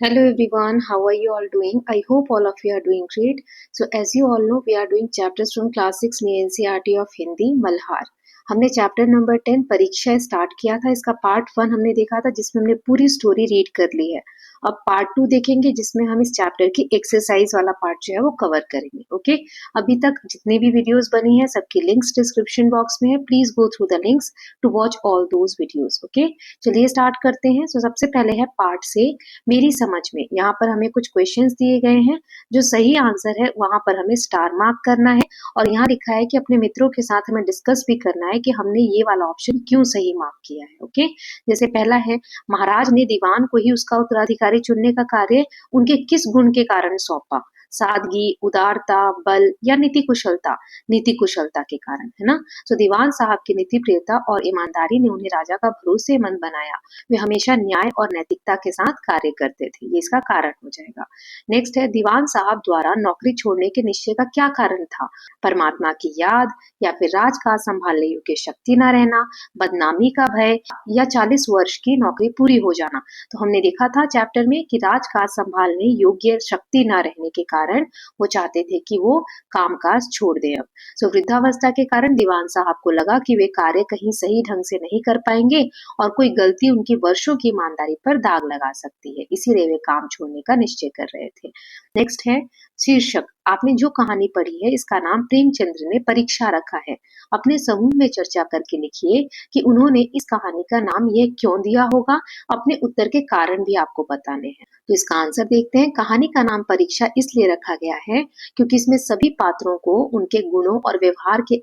Hello everyone, how are you all doing? I hope all of you are doing great. So as you all know, we are doing chapters from class 6 में NCERT of Hindi Malhar. हमने chapter number 10 परीक्षा start किया था। इसका part 1 हमने देखा था जिसमें हमने पूरी स्टोरी रीड कर ली है। अब पार्ट 2 देखेंगे जिसमें हम इस चैप्टर की एक्सरसाइज वाला पार्ट जो है वो कवर करेंगे। ओके, अभी तक जितनी भी वीडियोस बनी है सबकी लिंक्स डिस्क्रिप्शन बॉक्स में है। Please go through the links to watch all those videos. Okay, चलिए स्टार्ट करते हैं। तो सबसे पहले है पार्ट से मेरी समझ में। यहाँ पर हमें कुछ क्वेश्चंस दिए गए हैं, जो सही आंसर है वहां पर हमें स्टार मार्क करना है और यहाँ लिखा है कि अपने मित्रों के साथ हमें डिस्कस भी करना है कि हमने ये वाला ऑप्शन क्यों सही मार्क किया है। ओके, जैसे पहला है, महाराज ने दीवान को ही उसका उत्तराधिकारी चुनने का कार्य उनके किस गुण के कारण सौंपा? सादगी, उदारता, बल या नीति कुशलता? नीति कुशलता के कारण, है ना। तो दीवान साहब की नीति प्रियता और ईमानदारी ने उन्हें राजा का भरोसेमंद बनाया। वे हमेशा न्याय और नैतिकता के साथ कार्य करते थे, ये इसका कारण हो जाएगा। नेक्स्ट है, दीवान साहब द्वारा नौकरी छोड़ने के निश्चय का क्या कारण था? परमात्मा की याद, या फिर राजकाज संभालने योग्य शक्ति न रहना, बदनामी का भय, या 40 वर्ष की नौकरी पूरी हो जाना? तो हमने देखा था चैप्टर में कि राजकाज संभालने योग्य शक्ति न रहने के कारण वो चाहते थे कि वो कामकाज छोड़ दें। अब सो वृद्धावस्था के कारण दीवान साहब को लगा कि वे कार्य कहीं सही ढंग से नहीं कर पाएंगे और कोई गलती उनकी वर्षों की ईमानदारी पर दाग लगा सकती है, इसीलिए वे काम छोड़ने का निश्चय कर रहे थे। नेक्स्ट है शीर्षक। आपने जो कहानी पढ़ी है इसका नाम प्रेमचंद्र ने परीक्षा रखा है। अपने समूह में चर्चा करके लिखिए कि उन्होंने इस कहानी का नाम यह क्यों दिया होगा। अपने उत्तर के कारण भी आपको बताने हैं। तो इसका आंसर देखते हैं। कहानी का नाम परीक्षा इसलिए रखा गया है क्योंकि इसमें सभी पात्रों को उनके गुणों और व्यवहार के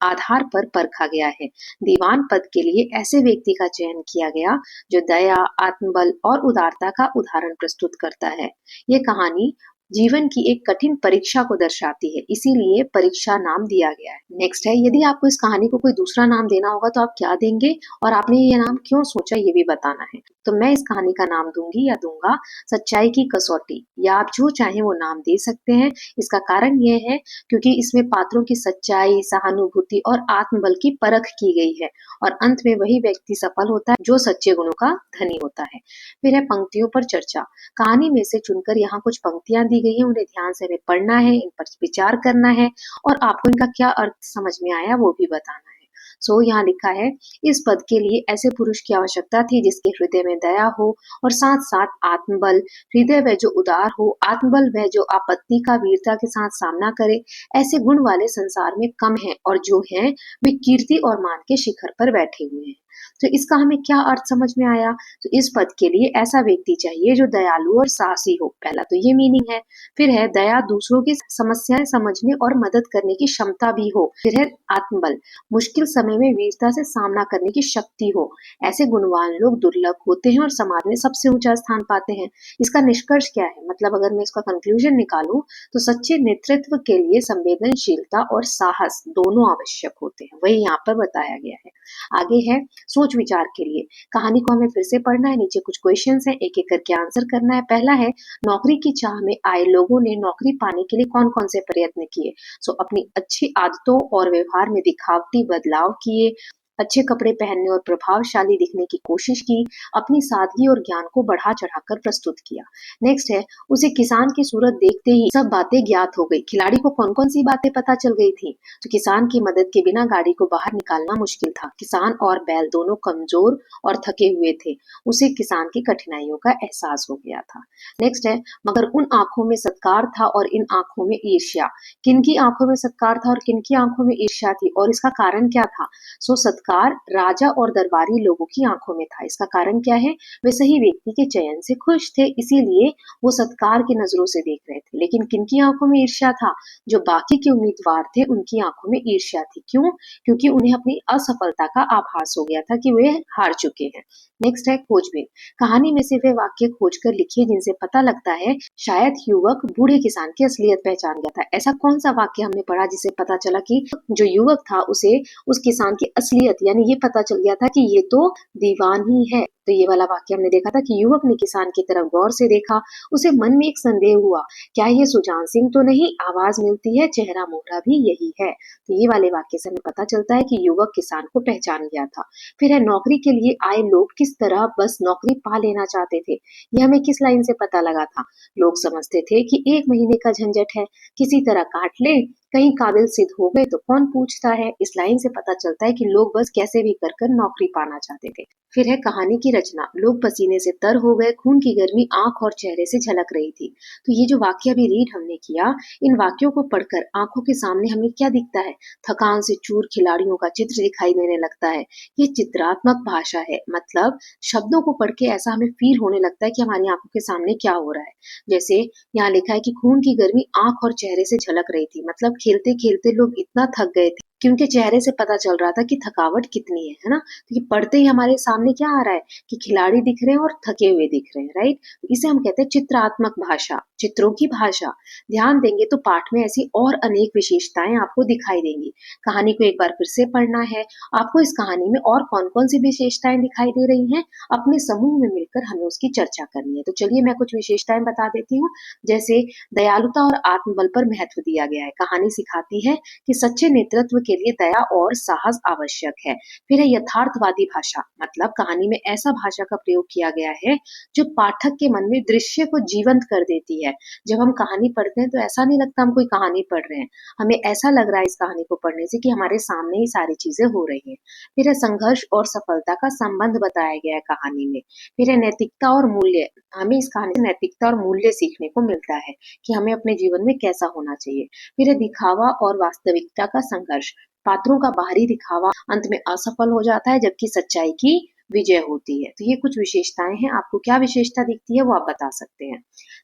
आधार पर परखा गया है। दीवान पद के लिए ऐसे व्यक्ति का चयन किया गया जो दया, आत्मबल और उदारता का उदाहरण प्रस्तुत करता है। ये कहानी जीवन की एक कठिन परीक्षा को दर्शाती है, इसीलिए परीक्षा नाम दिया गया है। नेक्स्ट है, यदि आपको इस कहानी को कोई दूसरा नाम देना होगा तो आप क्या देंगे और आपने ये नाम क्यों सोचा, ये भी बताना है। तो मैं इस कहानी का नाम दूंगी या दूंगा सच्चाई की कसौटी, या आप जो चाहें वो नाम दे सकते हैं। इसका कारण ये है क्योंकि इसमें पात्रों की सच्चाई, सहानुभूति और आत्मबल की परख की गई है और अंत में वही व्यक्ति सफल होता है जो सच्चे गुणों का धनी होता है। फिर है पंक्तियों पर चर्चा। कहानी में से चुनकर यहाँ कुछ पंक्तियां दी गई हैं, उन्हें ध्यान से हमें पढ़ना है, इन पर विचार करना है और आपको इनका क्या अर्थ समझ में आया वो भी बताना है। सो यहाँ लिखा है, इस पद के लिए ऐसे पुरुष की आवश्यकता थी जिसके हृदय में दया हो और साथ साथ आत्मबल। हृदय वह जो उदार हो, आत्मबल वह जो आपत्ति का वीरता के साथ सामना करे। ऐसे गुण वाले संसार में कम हैं और जो हैं वे कीर्ति और मान के शिखर पर बैठे हुए हैं। तो इसका हमें क्या अर्थ समझ में आया? तो इस पद के लिए ऐसा व्यक्ति चाहिए जो दयालु और साहसी हो, पहला तो ये मीनिंग है। फिर है दया, दूसरों की समस्याएं समझने और मदद करने की क्षमता भी हो। फिर है आत्मबल, मुश्किल समय में वीरता से सामना करने की शक्ति हो। ऐसे गुणवान लोग दुर्लभ होते हैं और समाज में सबसे ऊंचा स्थान पाते हैं। इसका निष्कर्ष क्या है? मतलब अगर मैं इसका कंक्लूजन निकालूं तो सच्चे नेतृत्व के लिए संवेदनशीलता और साहस दोनों आवश्यक होते हैं, वही यहाँ पर बताया गया है। आगे है सोच विचार के लिए। कहानी को हमें फिर से पढ़ना है, नीचे कुछ क्वेश्चंस हैं, एक एक करके आंसर करना है। पहला है, नौकरी की चाह में आए लोगों ने नौकरी पाने के लिए कौन कौन से प्रयत्न किए? सो अपनी अच्छी आदतों और व्यवहार में दिखावटी बदलाव किए, अच्छे कपड़े पहनने और प्रभावशाली दिखने की कोशिश की, अपनी सादगी और ज्ञान को बढ़ा चढ़ाकर प्रस्तुत किया। नेक्स्ट है, उसे किसान की सूरत देखते ही सब बातें ज्ञात हो गई। खिलाड़ी को कौन कौन सी बातें पता चल गई थी? तो किसान की मदद के बिना गाड़ी को बाहर निकालना मुश्किल था। किसान और बैल दोनों कमजोर और थके हुए थे। उसे किसान की कठिनाइयों का एहसास हो गया था। नेक्स्ट है, मगर उन आंखों में सत्कार था और इन आंखों में ईर्ष्या। किनकी आंखों में सत्कार था और किनकी आंखों में ईर्ष्या थी, और इसका कारण क्या था? सो सत्कार राजा और दरबारी लोगों की आंखों में था। इसका कारण क्या है? वे सही व्यक्ति के चयन से खुश थे, इसीलिए वो सत्कार की नजरों से देख रहे थे। लेकिन किनकी आंखों में ईर्ष्या था? जो बाकी के उम्मीदवार थे उनकी आंखों में ईर्ष्या थी। क्यों? क्योंकि उन्हें अपनी असफलता का आभास हो गया था कि वे हार चुके हैं। नेक्स्ट है खोजबीन। कहानी में से वे वाक्य खोजकर लिखिए जिनसे पता लगता है शायद युवक बूढ़े किसान की असलियत पहचान गया था। ऐसा कौन सा वाक्य हमने पढ़ा जिसे पता चला कि जो युवक था उसे उस किसान की असलियत यानी ये पता चल गया था कि ये तो दीवान ही है। तो ये वाला वाक्य हमने देखा था कि युवक ने किसान की तरफ गौर से देखा, उसे मन में एक संदेह हुआ, क्या ये सुजान सिंह तो नहीं? आवाज मिलती है, चेहरा मोहरा भी यही है। तो ये वाले वाक्य से हमें पता चलता है कि युवक किसान को पहचान गया था। फिर है नौकरी के लिए आए लोग किस तरह बस नौकरी पा लेना चाहते थे, ये हमें किस लाइन से पता लगा था? लोग समझते थे कि 1 महीने का झंझट है, किसी तरह काट ले, कहीं काबिल सिद्ध हो गए तो कौन पूछता है। इस लाइन से पता चलता है कि लोग बस कैसे भी कर कर नौकरी पाना चाहते थे। फिर है कहानी की रचना, लोग पसीने से तर हो गए, खून की गर्मी आंख और चेहरे से झलक रही थी। तो ये जो वाक्य अभी रीड हमने किया, इन वाक्यों को पढ़कर आंखों के सामने हमें क्या दिखता है? थकान से चूर खिलाड़ियों का चित्र दिखाई देने लगता है। ये चित्रात्मक भाषा है, मतलब शब्दों को पढ़ के ऐसा हमें फील होने लगता है कि हमारी आंखों के सामने क्या हो रहा है। जैसे यहाँ लिखा है कि खून की गर्मी आंख और चेहरे से झलक रही थी, मतलब खेलते खेलते लोग इतना थक गए थे कि उनके चेहरे से पता चल रहा था कि थकावट कितनी है ना? तो ये पढ़ते ही हमारे सामने क्या आ रहा है कि खिलाड़ी दिख रहे हैं और थके हुए दिख रहे हैं, राइट? तो इसे हम कहते हैं चित्रात्मक भाषा, चित्रों की भाषा। ध्यान देंगे तो पाठ में ऐसी और अनेक विशेषताएं आपको दिखाई देंगी। कहानी को एक बार फिर से पढ़ना है। आपको इस कहानी में और कौन-कौन सी विशेषताएं दिखाई दे रही हैं, अपने समूह में मिलकर हमें उसकी चर्चा करनी है। तो चलिए मैं कुछ विशेषताएं बता देती हूँ। जैसे दयालुता और आत्मबल पर महत्व दिया गया है। कहानी सिखाती है कि सच्चे नेतृत्व के लिए दया और साहस आवश्यक है। फिर है यथार्थवादी भाषा, मतलब कहानी में ऐसा भाषा का प्रयोग किया गया है जो पाठक के मन में दृश्य को जीवंत कर देती है। जब हम कहानी पढ़ते हैं तो ऐसा नहीं लगता हम कोई कहानी पढ़ रहे हैं, हमें ऐसा लग रहा है इस कहानी को पढ़ने से कि हमारे सामने ही सारी चीजें हो रही हैं। फिर है संघर्ष और सफलता का संबंध बताया गया है कहानी में। फिर है नैतिकता और मूल्य, हमें इस कहानी से नैतिकता और मूल्य सीखने को मिलता है कि हमें अपने जीवन में कैसा होना चाहिए। फिर है दिखावा और वास्तविकता का संघर्ष, पात्रों का बाहरी दिखावा अंत में असफल हो जाता है जबकि सच्चाई की विजय होती है। तो ये कुछ विशेषताएं हैं। आपको क्या विशेषता दिखती है वो आप बता सकते हैं।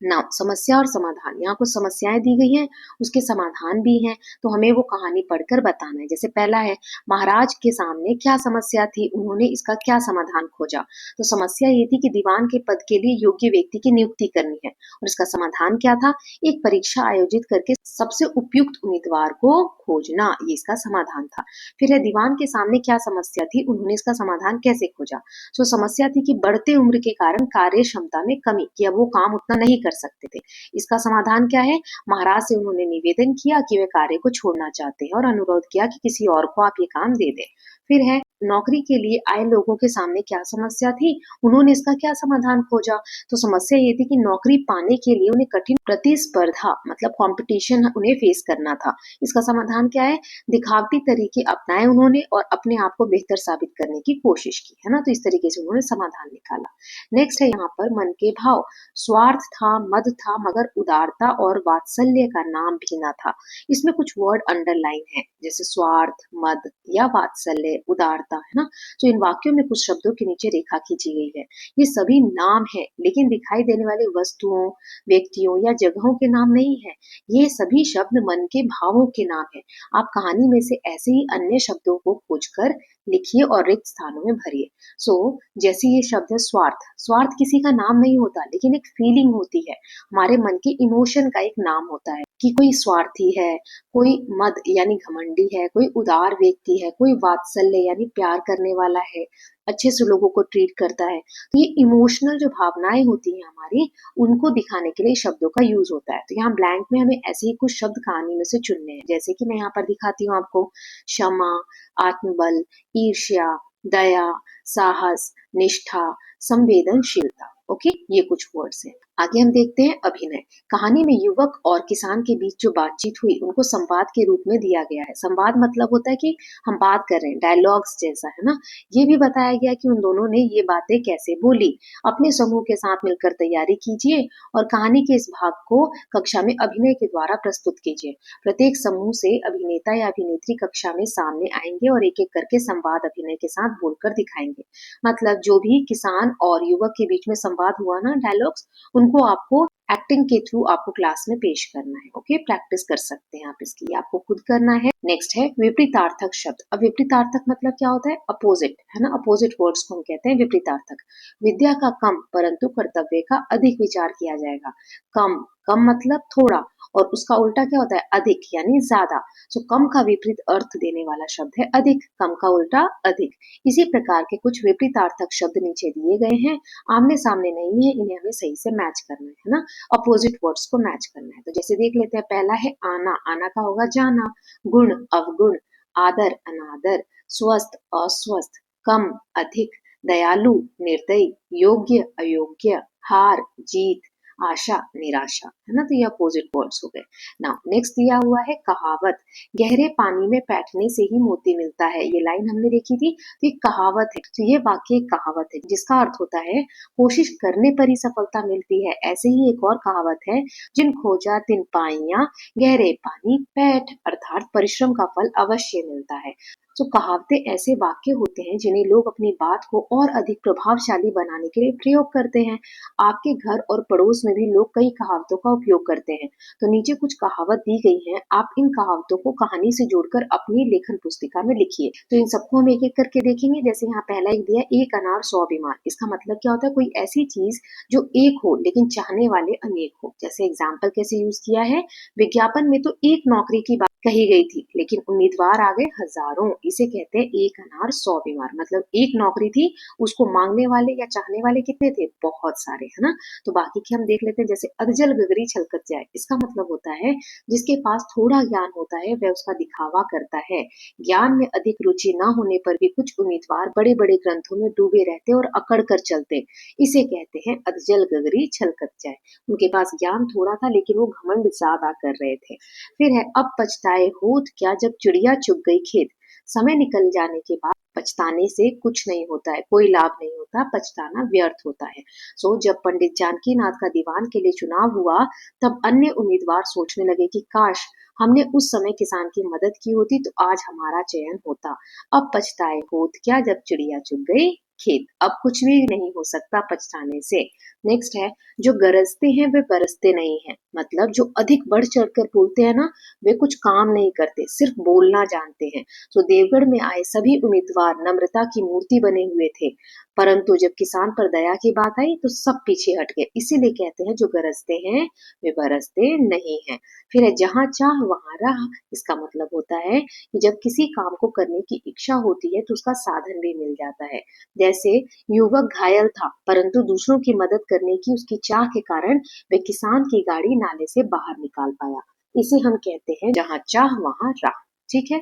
नाउ समस्या और समाधान, यहाँ कुछ समस्याएं दी गई हैं, उसके समाधान भी हैं, तो हमें वो कहानी पढ़कर बताना है। जैसे पहला है, महाराज के सामने क्या समस्या थी, उन्होंने इसका क्या समाधान खोजा। तो समस्या ये थी कि दीवान के पद के लिए योग्य व्यक्ति की नियुक्ति करनी है, और इसका समाधान क्या था? एक परीक्षा आयोजित करके सबसे उपयुक्त उम्मीदवार को खोजना, ये इसका समाधान था। फिर है दीवान के सामने क्या समस्या थी, उन्होंने इसका समाधान कैसे खोजा। सो समस्या थी कि बढ़ते उम्र के कारण कार्य क्षमता में कमी, कि अब वो काम उतना नहीं कर सकते थे। इसका समाधान क्या है? महाराज से उन्होंने निवेदन किया कि वे कार्य को छोड़ना चाहते हैं और अनुरोध किया कि किसी और को आप ये काम दे दें। फिर है नौकरी के लिए आए लोगों के सामने क्या समस्या थी, उन्होंने इसका क्या समाधान खोजा। तो समस्या ये थी कि नौकरी पाने के लिए उन्हें कठिन प्रतिस्पर्धा, मतलब कंपटीशन उन्हें फेस करना था। इसका समाधान क्या है? दिखावटी तरीके अपनाए उन्होंने और अपने आप को बेहतर साबित करने की कोशिश की, है ना? तो इस तरीके से उन्होंने समाधान निकाला। नेक्स्ट है यहाँ पर मन के भाव, स्वार्थ था, मद था, मगर उदारता और वात्सल्य का नाम भी ना था। इसमें कुछ वर्ड अंडरलाइन है, जैसे स्वार्थ, मद या वात्सल्य, उदारता, है ना? तो इन वाक्यों में कुछ शब्दों के नीचे रेखा खींची गई है। ये सभी नाम है, लेकिन दिखाई देने वाले वस्तुओं, व्यक्तियों या जगहों के नाम नहीं है। ये सभी शब्द मन के भावों के नाम है। आप कहानी में से ऐसे ही अन्य शब्दों को खोजकर लिखिए और रिक्त स्थानों में भरिए। सो जैसे ये शब्द है स्वार्थ, स्वार्थ किसी का नाम नहीं होता, लेकिन एक फीलिंग होती है, हमारे मन के इमोशन का एक नाम होता है कि कोई स्वार्थी है, कोई मद यानी घमंडी है, कोई उदार व्यक्ति है, कोई वात्सल्य यानी प्यार करने वाला है, अच्छे से लोगों को ट्रीट करता है। तो ये इमोशनल जो भावनाएं होती हैं हमारी, उनको दिखाने के लिए शब्दों का यूज होता है। तो यहाँ ब्लैंक में हमें ऐसे ही कुछ शब्द कहानी में से चुनने हैं, जैसे कि मैं यहाँ पर दिखाती हूँ आपको, क्षमा, आत्मबल, ईर्ष्या, दया, साहस, निष्ठा, संवेदनशीलता। ओके, ये कुछ वर्ड्स हैं। आगे हम देखते हैं अभिनय। कहानी में युवक और किसान के बीच जो बातचीत हुई, उनको संवाद के रूप में दिया गया है। संवाद मतलब होता है कि हम बात कर रहे हैं, डायलॉग्स जैसा, है ना? ये भी बताया गया कि उन दोनों ने ये बातें कैसे बोली। अपने समूह के साथ मिलकर तैयारी कीजिए और कहानी के इस भाग को कक्षा में अभिनय के द्वारा प्रस्तुत कीजिए। प्रत्येक समूह से अभिनेता या अभिनेत्री कक्षा में सामने आएंगे और एक एक करके संवाद अभिनय के साथ बोलकर दिखाएंगे। मतलब जो भी किसान और युवक के बीच में संवाद हुआ ना, डायलॉग्स, उनको आपको एक्टिंग के थ्रू आपको क्लास में पेश करना है। ओके, प्रैक्टिस कर सकते हैं आप इसकी, आपको खुद करना है। नेक्स्ट है विपरीतार्थक शब्द। अब विपरीतार्थक मतलब क्या होता है? अपोजिट, है ना? अपोजिट वर्ड्स को हम कहते हैं विपरीतार्थक। विद्या का कम परंतु कर्तव्य का अधिक विचार किया जाएगा। कम, कम मतलब थोड़ा, और उसका उल्टा क्या होता है, अधिक यानी ज्यादा। सो कम का विपरीत अर्थ देने वाला शब्द है अधिक, कम का उल्टा अधिक। इसी प्रकार के कुछ विपरीतार्थक शब्द नीचे दिए गए हैं, आमने सामने नहीं है, इन्हें हमें सही से मैच करना है ना, अपोजिट वर्ड्स को मैच करना है। तो जैसे देख लेते हैं, पहला है आना, आना का होगा जाना, गुण अवगुण, आदर अनादर, स्वस्थ अस्वस्थ, कम अधिक, दयालु निर्दयी, योग्य अयोग्य, हार जीत, आशा निराशा, है ना। तो ये अपोजिट वर्ड्स हो गए। नाउ नेक्स्ट दिया हुआ है कहावत, गहरे पानी में बैठने से ही मोती मिलता है। ये लाइन हमने देखी थी, तो ये कहावत है। तो ये वाक्य एक कहावत है जिसका अर्थ होता है कोशिश करने पर ही सफलता मिलती है। ऐसे ही एक और कहावत है, जिन खोजा तिन पाइया, गहरे पानी बैठ, अर्थात परिश्रम का फल अवश्य मिलता है। तो कहावतें ऐसे वाक्य होते हैं जिन्हें लोग अपनी बात को और अधिक प्रभावशाली बनाने के लिए प्रयोग करते हैं। आपके घर और पड़ोस में भी लोग कई कहावतों का उपयोग करते हैं। तो नीचे कुछ कहावत दी गई हैं, आप इन कहावतों को कहानी से जोड़कर अपनी लेखन पुस्तिका में लिखिए। तो इन सबको हम एक एक करके देखेंगे। जैसे यहाँ पहला एक दिया, एक अनार 100 बीमार। इसका मतलब क्या होता है, कोई ऐसी चीज जो एक हो लेकिन चाहने वाले अनेक हो। जैसे एग्जाम्पल कैसे यूज किया है, विज्ञापन में तो एक नौकरी की बात कही गई थी लेकिन उम्मीदवार आ गए हजारों, इसे कहते हैं एक अनार 100 बीमार। मतलब एक नौकरी थी, उसको मांगने वाले या चाहने वाले कितने थे, बहुत सारे, है ना। तो बाकी के हम देख लेते हैं। जैसे अधजल गगरी छलकत जाए, इसका मतलब होता है जिसके पास थोड़ा ज्ञान होता है वह उसका दिखावा करता है। ज्ञान में अधिक रुचि न होने पर भी कुछ उम्मीदवार बड़े बड़े ग्रंथों में डूबे रहते और अकड़ कर चलते, इसे कहते हैं अधजल गगरी छलकत जाए। उनके पास ज्ञान थोड़ा था लेकिन वो घमंड ज्यादा कर रहे थे। फिर है, अब पछताए होत क्या जब चिड़िया चुग गई खेत। समय निकल जाने के बाद पछताने से कुछ नहीं होता है, कोई लाभ नहीं होता, पछताना व्यर्थ होता है। सो जब पंडित जानकी नाथ का दीवान के लिए चुनाव हुआ, तब अन्य उम्मीदवार सोचने लगे कि काश हमने उस समय किसान की मदद की होती तो आज हमारा चयन होता। अब पछताए होत क्या जब चिड़िया चुग गई खेत। अब कुछ भी नहीं हो सकता पछताने से। नेक्स्ट है, जो गरजते हैं वे बरसते नहीं हैं। मतलब जो अधिक बढ़ चढ़कर बोलते हैं ना, वे कुछ काम नहीं करते, सिर्फ बोलना जानते हैं। तो देवगढ़ में आए सभी उम्मीदवार नम्रता की मूर्ति बने हुए थे, परंतु जब किसान पर दया की बात आई तो सब पीछे हट गए। इसीलिए कहते हैं जो गरजते हैं वे बरसते नहीं हैं। फिर है, जहाँ चाह वहाँ राह। इसका मतलब होता है कि जब किसी काम को करने की इच्छा होती है तो उसका साधन भी मिल जाता है। जैसे युवक घायल था परंतु दूसरों की मदद करने की उसकी चाह के कारण वे किसान की गाड़ी नाले से बाहर निकाल पाया। इसे हम कहते हैं जहाँ चाह वहाँ राह। ठीक है,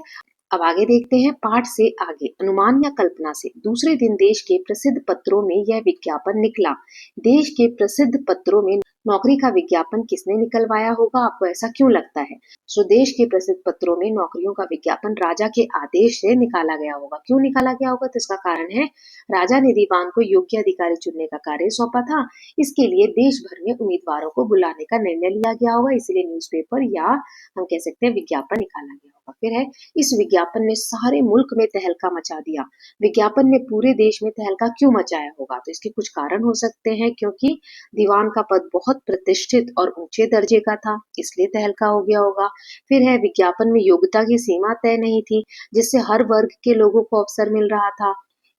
अब आगे देखते हैं पाठ से आगे। अनुमान या कल्पना से। दूसरे दिन देश के प्रसिद्ध पत्रों में यह विज्ञापन निकला। देश के प्रसिद्ध पत्रों में नौकरी का विज्ञापन किसने निकलवाया होगा, आपको ऐसा क्यों लगता है। सो देश के प्रसिद्ध पत्रों में नौकरियों का विज्ञापन राजा के आदेश से निकाला गया होगा। क्यों निकाला गया होगा, तो इसका कारण है राजा ने दीवान को योग्य अधिकारी चुनने का कार्य सौंपा था। इसके लिए देश भर में उम्मीदवारों को बुलाने का निर्णय लिया गया होगा, इसलिए न्यूज़पेपर या हम कह सकते हैं विज्ञापन निकाला गया होगा। फिर है, इस विज्ञापन ने सारे मुल्क में तहलका मचा दिया। विज्ञापन ने पूरे देश में तहलका क्यों मचाया होगा, तो इसके कुछ कारण हो सकते हैं। क्योंकि दीवान का पद बहुत प्रतिष्ठित और ऊंचे दर्जे का था, इसलिए तहलका हो गया होगा। फिर है, विज्ञापन में योग्यता की सीमा तय नहीं थी, जिससे हर वर्ग के लोगों को अवसर मिल रहा था।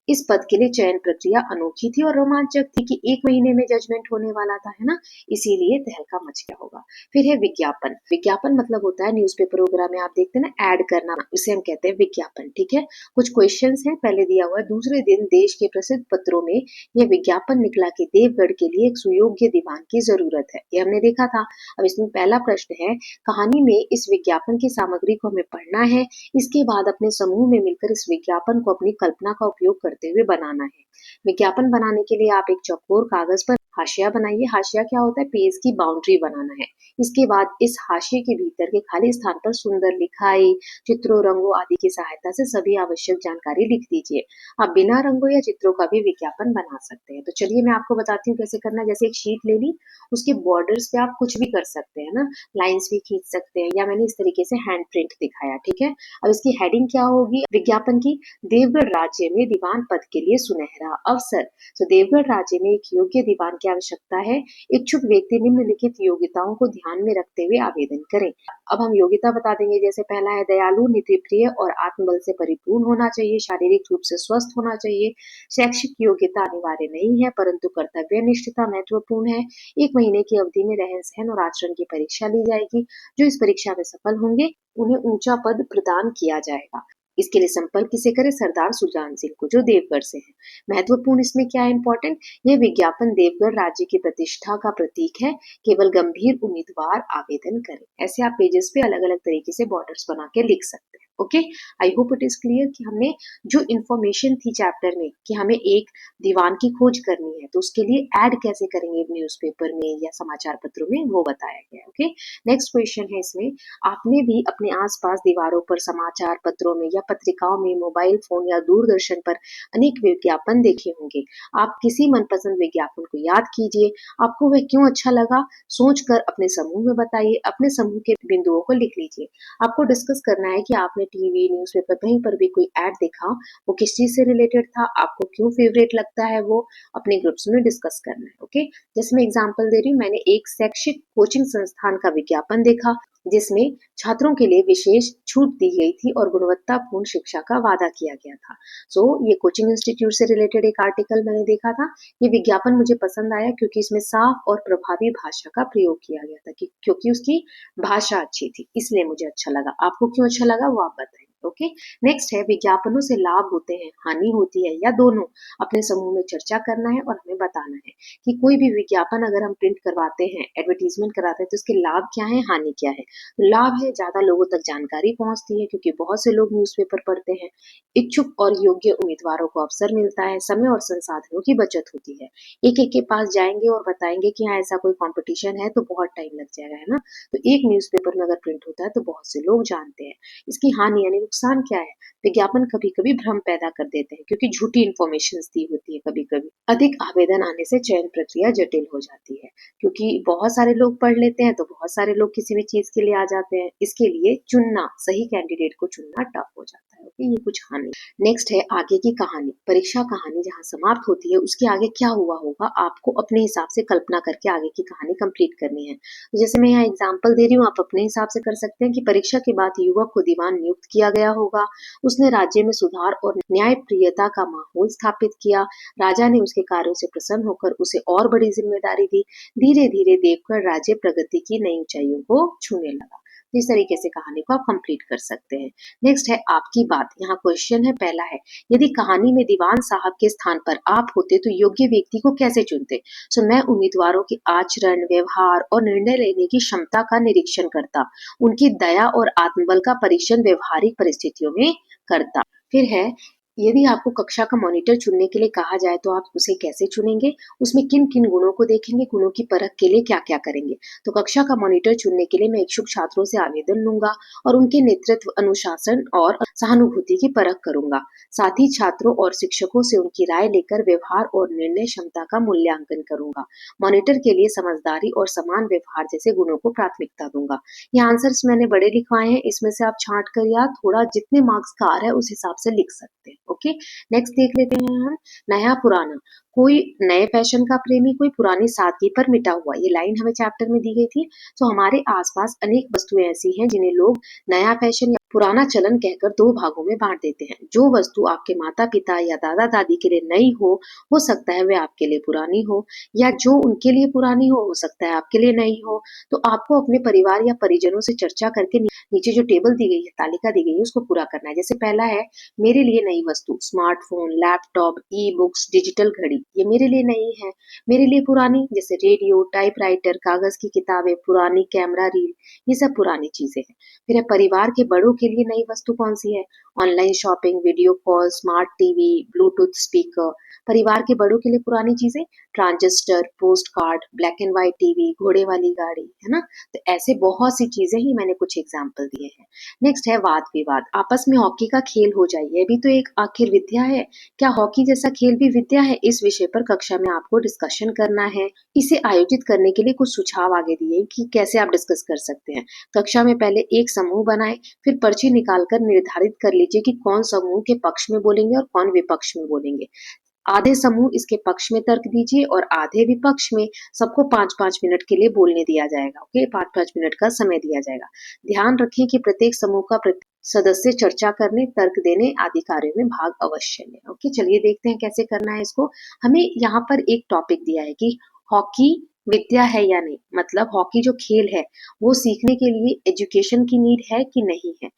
इस पद के लिए चयन प्रक्रिया अनोखी थी और रोमांचक थी कि 1 महीने में जजमेंट होने वाला था, है ना, इसीलिए तहलका मच गया होगा। फिर है विज्ञापन। विज्ञापन मतलब होता है न्यूज़पेपर वगैरह में आप देखते हैं ना, ऐड करना, इसे हम कहते हैं विज्ञापन। ठीक है, कुछ क्वेश्चंस हैं। पहले दिया हुआ है, दूसरे दिन देश के प्रसिद्ध पत्रों में यह विज्ञापन निकला कि देवगढ़ के लिए एक सुयोग्य दीवान की जरूरत है। ये हमने देखा था। अब इसमें पहला प्रश्न है, कहानी में इस विज्ञापन की सामग्री को हमें पढ़ना है, इसके बाद अपने समूह में मिलकर इस विज्ञापन को अपनी कल्पना का उपयोग करते हुए बनाना है। विज्ञापन बनाने के लिए आप एक चौकोर कागज पर हाशिया बनाइए। हाशिया क्या होता है, पेज की बाउंड्री बनाना है। इसके बाद इस हाशिए के भीतर के खाली स्थान पर सुंदर लिखाई, चित्रों, रंगों आदि की सहायता से सभी आवश्यक जानकारी लिख दीजिए। आप बिना रंगों या चित्रों का भी विज्ञापन बना सकते हैं। तो चलिए मैं आपको बताती हूँ कैसे करना है। जैसे एक शीट ले ली, उसके बॉर्डर्स पे आप कुछ भी कर सकते हैं ना, लाइंस भी खींच सकते हैं, या मैंने इस तरीके से हैंड प्रिंट दिखाया। ठीक है, अब इसकी हेडिंग क्या होगी विज्ञापन की, देवगढ़ राज्य में दीवान पद के लिए सुनहरा अवसर। तो देवगढ़ राज्य में एक योग्य दीवान की आवश्यकता है। इच्छुक व्यक्ति निम्नलिखित योग्यताओं को ध्यान में रखते हुए आवेदन करें। अब हम योग्यता बता देंगे। जैसे पहला है दयालु, नीतिप्रिय और आत्मबल से परिपूर्ण होना चाहिए, शारीरिक रूप से स्वस्थ होना चाहिए। शैक्षिक योग्यता अनिवार्य नहीं है, परंतु कर्तव्य निष्ठता महत्वपूर्ण है। 1 महीने की अवधि में रहन सहन और आचरण की परीक्षा ली जाएगी। जो इस परीक्षा में सफल होंगे उन्हें ऊंचा पद प्रदान किया जाएगा। इसके लिए संपर्क किसे करें? सरदार सुजान सिंह को, जो देवगढ़ से हैं। महत्वपूर्ण इसमें क्या है इंपॉर्टेंट? यह विज्ञापन देवगढ़ राज्य की प्रतिष्ठा का प्रतीक है। केवल गंभीर उम्मीदवार आवेदन करें। ऐसे आप पेजेस पे अलग अलग तरीके से बॉर्डर्स बना के लिख सकते हैं। Okay, I hope it is clear कि हमने जो इन्फॉर्मेशन थी चैप्टर में कि हमें एक दीवान की खोज करनी है, तो उसके लिए ऐड कैसे करेंगे न्यूज़पेपर में या समाचार पत्रों में, वो बताया गया है। ओके, नेक्स्ट क्वेश्चन है इसमें, आपने भी अपने आसपास दीवारों पर, समाचार पत्रों में या पत्रिकाओं में, मोबाइल फोन या दूरदर्शन पर अनेक विज्ञापन देखे होंगे। आप किसी मनपसंद विज्ञापन को याद कीजिए। आपको वह क्यों अच्छा लगा, सोचकर अपने समूह में बताइए। अपने समूह के बिंदुओं को लिख लीजिए। आपको डिस्कस करना है कि आपने टीवी, न्यूज़पेपर, कहीं पर भी कोई ऐड देखा, वो किस चीज से रिलेटेड था, आपको क्यों फेवरेट लगता है, वो अपने ग्रुप्स में डिस्कस करना है। ओके, जैसे मैं एग्जांपल दे रही हूँ, मैंने एक शैक्षिक कोचिंग संस्थान का विज्ञापन देखा जिसमें छात्रों के लिए विशेष छूट दी गई थी और गुणवत्तापूर्ण शिक्षा का वादा किया गया था। सो ये कोचिंग इंस्टीट्यूट से रिलेटेड एक आर्टिकल मैंने देखा था। ये विज्ञापन मुझे पसंद आया क्योंकि इसमें साफ और प्रभावी भाषा का प्रयोग किया गया था, क्योंकि उसकी भाषा अच्छी थी, इसलिए मुझे अच्छा लगा। आपको क्यों अच्छा लगा वो आप बताएं। ओके, नेक्स्ट है विज्ञापनों से लाभ होते हैं, हानि होती है या दोनों। अपने समूह में चर्चा करना है और हमें बताना है कि कोई भी विज्ञापन अगर हम प्रिंट करवाते हैं, एडवर्टीजमेंट कराते हैं, तो इसके लाभ क्या है, हानि क्या है। तो लाभ है ज्यादा लोगों तक जानकारी पहुंचती है क्योंकि बहुत से लोग न्यूज़पेपर पढ़ते हैं। इच्छुक और योग्य उम्मीदवारों को अवसर मिलता है। समय और संसाधनों की बचत होती है। एक एक के पास जाएंगे और बताएंगे कि हाँ ऐसा कोई कंपटीशन है तो बहुत टाइम लग जाएगा, है ना। तो एक न्यूज़पेपर में अगर प्रिंट होता है तो बहुत से लोग जानते हैं। इसकी हानि यानी नुकसान क्या है? विज्ञापन कभी कभी भ्रम पैदा कर देते हैं क्योंकि झूठी इन्फॉर्मेशन दी होती है। कभी कभी अधिक आवेदन आने से चयन प्रक्रिया जटिल हो जाती है क्योंकि बहुत सारे लोग पढ़ लेते हैं तो बहुत सारे लोग किसी भी चीज के लिए आ जाते हैं। इसके लिए चुनना, सही कैंडिडेट को चुनना टफ हो जाता है। ओके, ये कुछ हानि। नेक्स्ट है आगे की कहानी। परीक्षा कहानी जहाँ समाप्त होती है उसके आगे क्या हुआ होगा, आपको अपने हिसाब से कल्पना करके आगे की कहानी कंप्लीट करनी है। तो जैसे मैं यहाँ एग्जांपल दे रही हूँ, आप अपने हिसाब से कर सकते हैं कि परीक्षा के बाद युवक को दीवान नियुक्त किया गया होगा। उसने राज्य में सुधार और न्यायप्रियता का माहौल स्थापित किया। राजा ने उसके कार्यों से प्रसन्न होकर उसे और बड़ी जिम्मेदारी दी। धीरे धीरे देवगढ़ राज्य प्रगति की नई ऊंचाइयों को छूने लगा। तो इस तरीके से कहानी को आप कंप्लीट कर सकते हैं। नेक्स्ट है आपकी बात। यहाँ क्वेश्चन है, पहला है, यदि कहानी में दीवान साहब के स्थान पर आप होते तो योग्य व्यक्ति को कैसे चुनते? सो मैं उम्मीदवारों के आचरण, व्यवहार और निर्णय लेने की क्षमता का निरीक्षण करता। उनकी दया और आत्मबल का परीक्षण व्यवहारिक परिस्थितियों में करता। फिर है, यदि आपको कक्षा का मॉनिटर चुनने के लिए कहा जाए तो आप उसे कैसे चुनेंगे? उसमें किन किन गुणों को देखेंगे? गुणों की परख के लिए क्या क्या करेंगे? तो कक्षा का मॉनिटर चुनने के लिए मैं इच्छुक छात्रों से आवेदन लूंगा और उनके नेतृत्व, अनुशासन और सहानुभूति की परख करूंगा। साथ ही छात्रों और शिक्षकों से उनकी राय लेकर व्यवहार और निर्णय क्षमता का मूल्यांकन करूंगा। मॉनिटर के लिए समझदारी और समान व्यवहार जैसे गुणों को प्राथमिकता दूंगा। ये आंसर्स मैंने बड़े लिखवाए हैं, इसमें से आप छांट कर या थोड़ा जितने मार्क्स का आ रहा है उस हिसाब से लिख सकते हैं। ओके, नेक्स्ट देख लेते हैं हम, नया पुराना। कोई नए फैशन का प्रेमी, कोई पुरानी सादगी पर मिटा हुआ। ये लाइन हमें चैप्टर में दी गई थी। तो हमारे आसपास अनेक वस्तुएं ऐसी हैं जिन्हें लोग नया फैशन या पुराना चलन कहकर दो भागों में बांट देते हैं। जो वस्तु आपके माता पिता या दादा दादी के लिए नई हो सकता है वे आपके लिए पुरानी हो, या जो उनके लिए पुरानी हो सकता है आपके लिए नई हो। तो आपको अपने परिवार या परिजनों से चर्चा करके नीचे जो टेबल दी गई है, तालिका दी गई है, उसको पूरा करना है। जैसे पहला है, मेरे लिए नई वस्तु, smartphone, laptop, e books, digital घड़ी, ये मेरे लिए नई है। मेरे लिए पुरानी, जैसे रेडियो, टाइपराइटर, कागज की किताबें, पुरानी कैमरा रील, ये सब पुरानी चीजें हैं। फिर है, परिवार के बड़ों के लिए नई वस्तु कौन सी है? Online shopping, video call, smart TV, Bluetooth speaker. परिवार के बड़ों के लिए पुरानी चीजें, transistor, post card, black and white TV, घोड़े वाली गाड़ी, है ना। तो ऐसे बहुत सी चीजें ही मैंने कुछ एग्जाम्पल दिए हैं। नेक्स्ट है वाद विवाद। आपस में हॉकी का खेल हो जाए, यह भी तो एक आखिर विद्या है। क्या हॉकी जैसा खेल भी विद्या है? इस विषय पर कक्षा में आपको डिस्कशन करना है। इसे आयोजित करने के लिए कुछ सुझाव आगे दिए कि कैसे आप डिस्कस कर सकते हैं। कक्षा में पहले एक समूह बनाए, फिर पर्ची निकालकर निर्धारित कर लीजिए कि कौन समूह के पक्ष में बोलेंगे और कौन विपक्ष में बोलेंगे। आधे समूह इसके पक्ष में तर्क दीजिए और आधे विपक्ष में। सबको 5-5 मिनट के लिए बोलने दिया जाएगा। ओके, 5-5 मिनट का समय दिया जाएगा। ध्यान रखें कि प्रत्येक समूह का सदस्य चर्चा करने, तर्क देने आदि कार्यों में भाग अवश्य लें। ओके, चलिए देखते हैं कैसे करना है इसको। हमें यहाँ पर एक टॉपिक दिया है कि हॉकी विद्या है या नहीं, मतलब हॉकी जो खेल है वो सीखने के लिए एजुकेशन की नीड है कि नहीं है।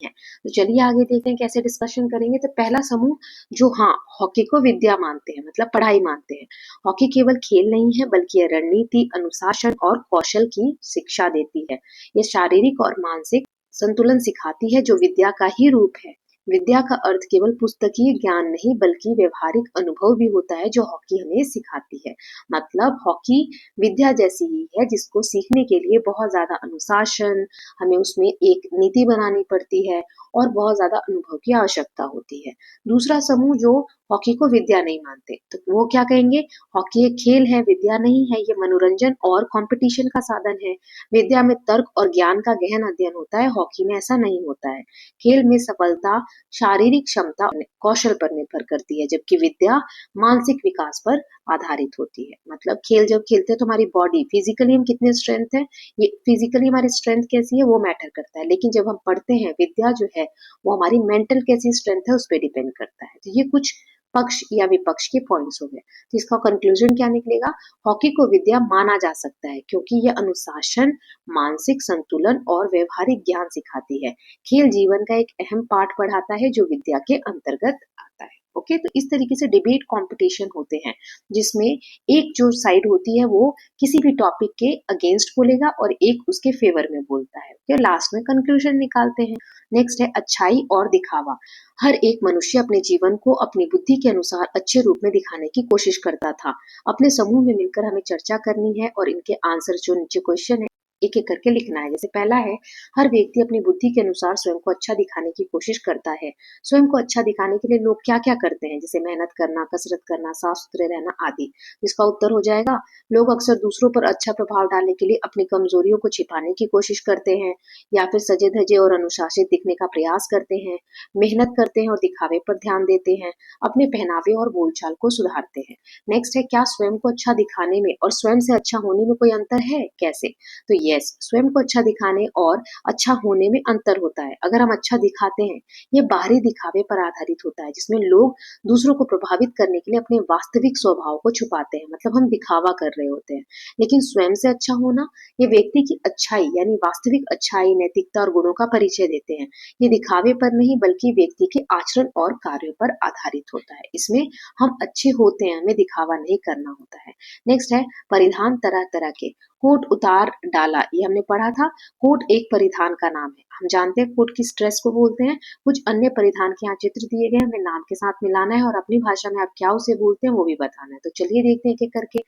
तो चलिए आगे देखते हैं कैसे डिस्कशन करेंगे। तो पहला समूह जो हाँ हॉकी को विद्या मानते हैं, मतलब पढ़ाई मानते हैं। हॉकी केवल खेल नहीं है बल्कि यह रणनीति, अनुशासन और कौशल की शिक्षा देती है। यह शारीरिक और मानसिक संतुलन सिखाती है जो विद्या का ही रूप है। विद्या का अर्थ केवल पुस्तकीय ज्ञान नहीं बल्कि व्यवहारिक अनुभव भी होता है जो हॉकी हमें सिखाती है। मतलब हॉकी विद्या जैसी ही है जिसको सीखने के लिए बहुत ज्यादा अनुशासन, हमें उसमें एक नीति बनानी पड़ती है और बहुत ज्यादा अनुभव की आवश्यकता होती है। दूसरा समूह जो हॉकी को विद्या नहीं मानते, तो वो क्या कहेंगे, हॉकी एक खेल है, विद्या नहीं है, ये मनोरंजन और कंपटीशन का साधन है। विद्या में तर्क और ज्ञान का गहन अध्ययन होता है, हॉकी में ऐसा नहीं होता है। खेल में सफलता शारीरिक क्षमता और कौशल पर निर्भर करती है, जबकि विद्या मानसिक विकास पर आधारित होती है। मतलब खेल जब खेलते हैं तो हमारी बॉडी फिजिकली हम कितने स्ट्रेंथ है, ये फिजिकली हमारी स्ट्रेंथ कैसी है वो मैटर करता है, लेकिन जब हम पढ़ते हैं विद्या जो है वो हमारी मेंटल कैसी स्ट्रेंथ है उस पर डिपेंड करता है। तो ये कुछ पक्ष या विपक्ष के पॉइंट्स हो गए। तो इसका कंक्लूजन क्या निकलेगा, हॉकी को विद्या माना जा सकता है क्योंकि यह अनुशासन, मानसिक संतुलन और व्यवहारिक ज्ञान सिखाती है। खेल जीवन का एक अहम पार्ट पढ़ाता है जो विद्या के अंतर्गत आता है। ओके, तो इस तरीके से डिबेट कंपटीशन होते हैं जिसमें एक जो साइड होती है वो किसी भी टॉपिक के अगेंस्ट बोलेगा और एक उसके फेवर में बोलता है। ओके, लास्ट में कंक्लूजन निकालते हैं। नेक्स्ट है अच्छाई और दिखावा। हर एक मनुष्य अपने जीवन को अपनी बुद्धि के अनुसार अच्छे रूप में दिखाने की कोशिश करता था। अपने समूह में मिलकर हमें चर्चा करनी है और इनके आंसर जो नीचे क्वेश्चन है एक एक करके लिखना है। जैसे पहला है, हर व्यक्ति अपनी बुद्धि के अनुसार स्वयं को अच्छा दिखाने की कोशिश करता है। स्वयं को अच्छा दिखाने के लिए लोग क्या क्या करते हैं, जैसे मेहनत करना, कसरत करना, साफ सुथरे रहना आदि। इसका उत्तर हो जाएगा, लोग अक्सर दूसरों पर अच्छा प्रभाव डालने के लिए अपनी कमजोरियों को छिपाने की कोशिश करते हैं या फिर सजे धजे और अनुशासित दिखने का प्रयास करते हैं, मेहनत करते हैं और दिखावे पर ध्यान देते हैं, अपने पहनावे और बोलचाल को सुधारते हैं। नेक्स्ट है, क्या स्वयं को अच्छा दिखाने में और स्वयं से अच्छा होने में कोई अंतर है, कैसे? तो यस, स्वयं को अच्छा दिखाने और अच्छा होने में अंतर होता है। अगर हम अच्छा दिखाते हैं, ये बाहरी दिखावे पर आधारित होता है जिसमें लोग दूसरों को प्रभावित करने के लिए अपने वास्तविक स्वभाव को छुपाते हैं, मतलब हम दिखावा कर रहे होते हैं। लेकिन स्वयं से अच्छा होना, ये व्यक्ति की अच्छाई यानी वास्तविक अच्छाई, नैतिकता और गुणों का परिचय देते हैं। ये दिखावे पर नहीं बल्कि व्यक्ति के आचरण और कार्यों पर आधारित होता है। इसमें हम अच्छे होते हैं, हमें दिखावा नहीं करना होता है। नेक्स्ट है परिधान तरह तरह के। कोट उतार डाला, ये हमने पढ़ा था। कोट एक परिधान का नाम है, हम जानते हैं कोट किस ड्रेस को बोलते हैं। कुछ अन्य परिधान के यहाँ चित्र दिए गए, हमें नाम के साथ मिलाना है और अपनी भाषा में आप क्या उसे बोलते हैं वो भी बताना है। तो चलिए देखते हैं एक एक करके।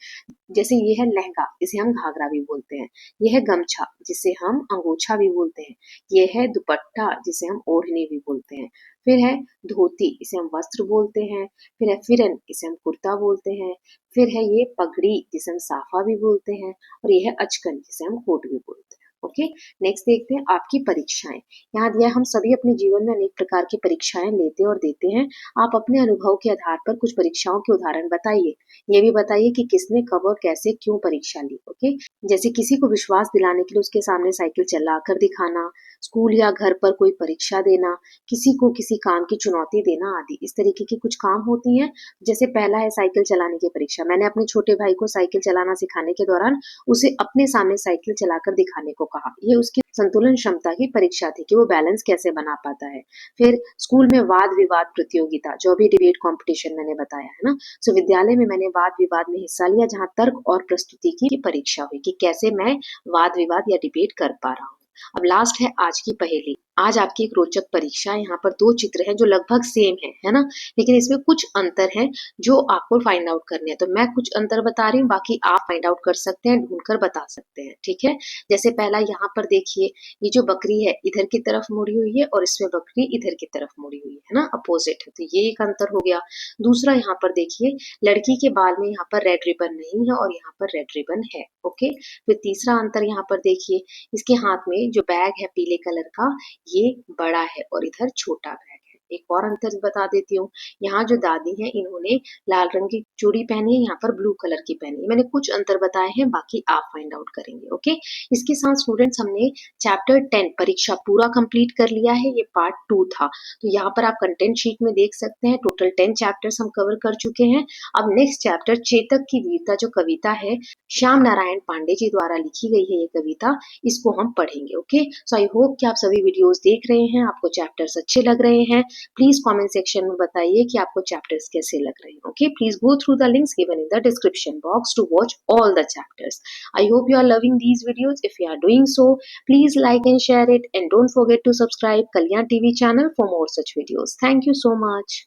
जैसे ये है लहंगा, इसे हम घाघरा भी बोलते हैं। ये है गमछा, जिसे हम अंगोछा भी बोलते हैं। ये है दुपट्टा, जिसे हम ओढ़नी भी बोलते हैं। फिर है धोती, इसे हम वस्त्र बोलते हैं। फिर है फिरन, इसे हम कुर्ता बोलते हैं। फिर है ये पगड़ी, जिसे हम साफा भी बोलते हैं। और ये है अचकन, जिसे हम कोट भी बोलते हैं। ओके, नेक्स्ट देखते हैं आपकी परीक्षाएं। यहाँ दिया हम सभी अपने जीवन में अनेक प्रकार की परीक्षाएं लेते और देते हैं। आप अपने अनुभव के आधार पर कुछ परीक्षाओं के उदाहरण बताइए। ये भी बताइए कि किसने कब और कैसे क्यों परीक्षा ली। ओके, जैसे किसी को विश्वास दिलाने के लिए उसके सामने साइकिल चला कर दिखाना, स्कूल या घर पर कोई परीक्षा देना, किसी को किसी काम की चुनौती देना आदि। इस तरीके की कुछ काम होती हैं। जैसे पहला है साइकिल चलाने की परीक्षा। मैंने अपने छोटे भाई को साइकिल चलाना सिखाने के दौरान उसे अपने सामने साइकिल चलाकर दिखाने को कहा। ये उसकी संतुलन क्षमता की परीक्षा थी कि वो बैलेंस कैसे बना पाता है। फिर स्कूल में वाद विवाद प्रतियोगिता, जो भी डिबेट कंपटीशन मैंने बताया है ना। सो विद्यालय में मैंने वाद विवाद में हिस्सा लिया जहाँ तर्क और प्रस्तुति की परीक्षा हुई कि कैसे मैं वाद विवाद या डिबेट कर पा रहा हूँ। अब लास्ट है आज की पहेली। आज आपकी एक रोचक परीक्षा है। यहाँ पर दो चित्र हैं जो लगभग सेम है ना, लेकिन इसमें कुछ अंतर है जो आपको फाइंड आउट करने हैं। तो मैं कुछ अंतर बता रही हूँ, बाकी आप फाइंड आउट कर सकते हैं, ढूंढकर बता सकते हैं। ठीक है, जैसे पहला यहाँ पर देखिए, ये जो बकरी है इधर की तरफ मुड़ी हुई है और इसमें बकरी इधर की तरफ मुड़ी हुई है ना, अपोजिट है। तो ये एक अंतर हो गया। दूसरा यहाँ पर देखिए, लड़की के बाल में यहाँ पर रेड रिबन नहीं है और यहाँ पर रेड रिबन है। ओके, फिर तीसरा अंतर यहाँ पर देखिए, इसके हाथ में जो बैग है पीले कलर का, ये बड़ा है और इधर छोटा बैग है। एक और अंतर बता देती हूँ, यहाँ जो दादी हैं इन्होंने लाल रंग की चूड़ी पहनी है, यहाँ पर ब्लू कलर की पहनी है। मैंने कुछ अंतर बताए हैं, बाकी आप फाइंड आउट करेंगे। ओके, इसके साथ स्टूडेंट्स हमने चैप्टर 10 परीक्षा पूरा कंप्लीट कर लिया है। ये पार्ट 2 था। तो यहाँ पर आप कंटेंट शीट में देख सकते हैं टोटल 10 चैप्टर्स हम कवर कर चुके हैं। अब नेक्स्ट चैप्टर चेतक की वीरता जो कविता है श्याम नारायण पांडे जी द्वारा लिखी गई है ये कविता, इसको हम पढ़ेंगे। ओके, सो आई होप कि आप सभी वीडियोस देख रहे हैं, आपको चैप्टर्स अच्छे लग रहे हैं। प्लीज कमेंट सेक्शन में बताइए कि आपको चैप्टर्स कैसे लग रहे हैं। Okay, please go through the links given in the description box to watch all the chapters. I hope you are loving these videos. If you are doing so, please like and share it, and don't forget to subscribe Kalyan TV channel for more such videos. Thank you so much.